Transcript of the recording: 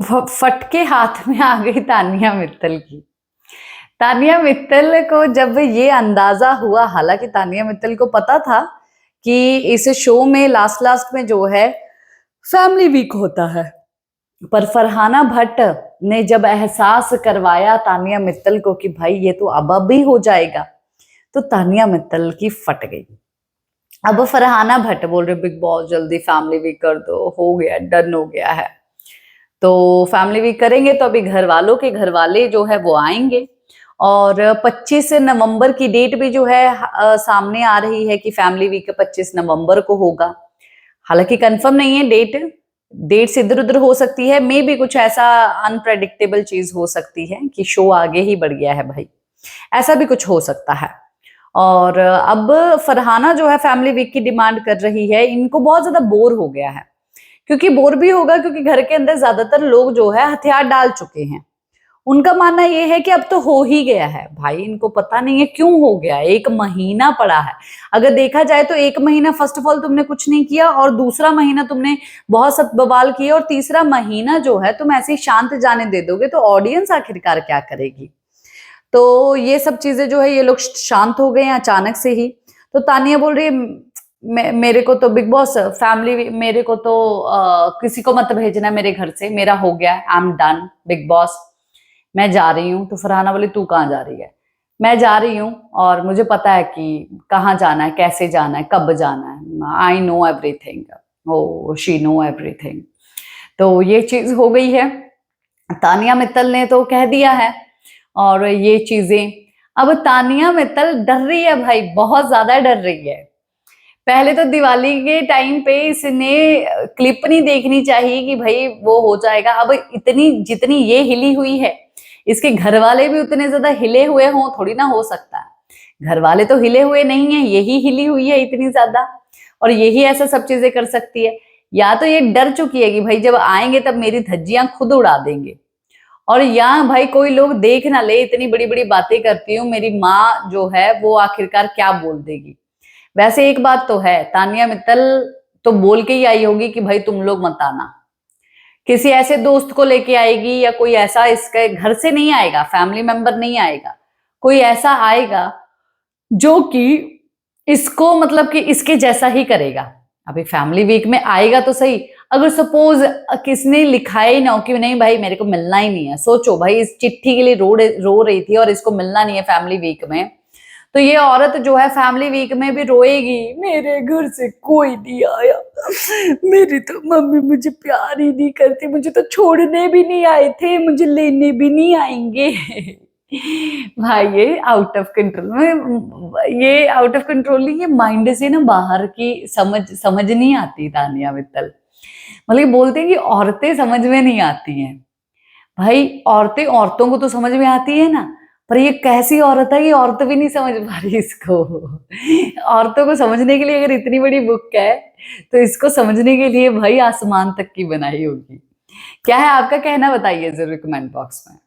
फटके हाथ में आ गई तानिया मित्तल की। तानिया मित्तल को जब ये अंदाजा हुआ, हालांकि तानिया मित्तल को पता था कि इस शो में लास्ट लास्ट में जो है फैमिली वीक होता है, पर फरहाना भट्ट ने जब एहसास करवाया तानिया मित्तल को कि भाई ये तो अब भी हो जाएगा, तो तानिया मित्तल की फट गई। अब फरहाना भट्ट बोल रहे बिग बॉस जल्दी फैमिली वीक कर दो, हो गया, डन हो गया है। तो फैमिली वीक करेंगे तो अभी घर वालों के घर वाले जो है वो आएंगे, और 25 नवंबर की डेट भी जो है सामने आ रही है कि फैमिली वीक 25 नवंबर को होगा। हालांकि कंफर्म नहीं है डेट्स इधर उधर हो सकती है, मे भी कुछ ऐसा अनप्रेडिक्टेबल चीज हो सकती है कि शो आगे ही बढ़ गया है भाई, ऐसा भी कुछ हो सकता है। और अब फरहाना जो है फैमिली वीक की डिमांड कर रही है, इनको बहुत ज्यादा बोर हो गया है, क्योंकि बोर भी होगा क्योंकि घर के अंदर ज्यादातर लोग जो है हथियार डाल चुके हैं। उनका मानना ये है कि अब तो हो ही गया है भाई, इनको पता नहीं है क्यों हो गया, 1 महीना पड़ा है। अगर देखा जाए तो 1 महीना फर्स्ट ऑफ ऑल तुमने कुछ नहीं किया, और दूसरा महीना तुमने बहुत सब बवाल किए, और तीसरा महीना जो है तुम ऐसे ही शांत जाने दे दोगे तो ऑडियंस आखिरकार क्या करेगी। तो ये सब चीजें जो है ये लोग शांत हो गए हैं अचानक से ही। तो तानिया बोल रही है मेरे को तो बिग बॉस फैमिली, मेरे को तो किसी को मत भेजना मेरे घर से, मेरा हो गया, I am done big boss, मैं जा रही हूँ। तो फरहाना बोली तू कहाँ जा रही है? मैं जा रही हूँ और मुझे पता है कि कहाँ जाना है, कैसे जाना है, कब जाना है, I know everything, oh she know everything. तो ये चीज हो गई है, तानिया मित्तल ने तो कह दिया है। और ये चीजें अब तानिया मित्तल डर रही है भाई, बहुत ज्यादा डर रही है। पहले तो दिवाली के टाइम पे इसने क्लिप नहीं देखनी चाहिए कि भाई वो हो जाएगा। अब इतनी जितनी ये हिली हुई है, इसके घर वाले भी उतने ज्यादा हिले हुए हों थोड़ी ना हो सकता है। घर वाले तो हिले हुए नहीं है, यही हिली हुई है इतनी ज्यादा, और यही ऐसा सब चीजें कर सकती है। या तो ये डर चुकी है कि भाई जब आएंगे तब मेरी धज्जियां खुद उड़ा देंगे, और यहाँ भाई कोई लोग देख ना ले, इतनी बड़ी बड़ी बातें करती हूँ, मेरी माँ जो है वो आखिरकार क्या बोल देगी। वैसे एक बात तो है, तानिया मित्तल तो बोल के ही आई होगी कि भाई तुम लोग मत आना, किसी ऐसे दोस्त को लेके आएगी, या कोई ऐसा, इसके घर से नहीं आएगा, फैमिली मेंबर नहीं आएगा, कोई ऐसा आएगा जो कि इसको मतलब कि इसके जैसा ही करेगा। अभी फैमिली वीक में आएगा तो सही, अगर सपोज किसने लिखा ही ना हो कि नहीं भाई मेरे को मिलना ही नहीं है, सोचो भाई इस चिट्ठी के लिए रो रही थी और इसको मिलना नहीं है फैमिली वीक में, तो ये औरत जो है फैमिली वीक में भी रोएगी, मेरे घर से कोई नहीं आया, मेरी तो मम्मी मुझे प्यार ही नहीं करती, मुझे तो छोड़ने भी नहीं आए थे, मुझे लेने भी नहीं आएंगे। भाई ये आउट ऑफ कंट्रोल में, ये आउट ऑफ कंट्रोल नहीं, ये माइंड से ना बाहर की समझ नहीं आती तानिया मित्तल। मतलब बोलते हैं कि औरतें समझ में नहीं आती हैं। भाई औरतें औरतों को तो समझ में आती है ना, पर ये कैसी औरत है, ये औरत भी नहीं समझ पा रही इसको। औरतों को समझने के लिए अगर इतनी बड़ी बुक है, तो इसको समझने के लिए भाई आसमान तक की बनाई होगी। क्या है आपका कहना, बताइए जरूर कमेंट बॉक्स में।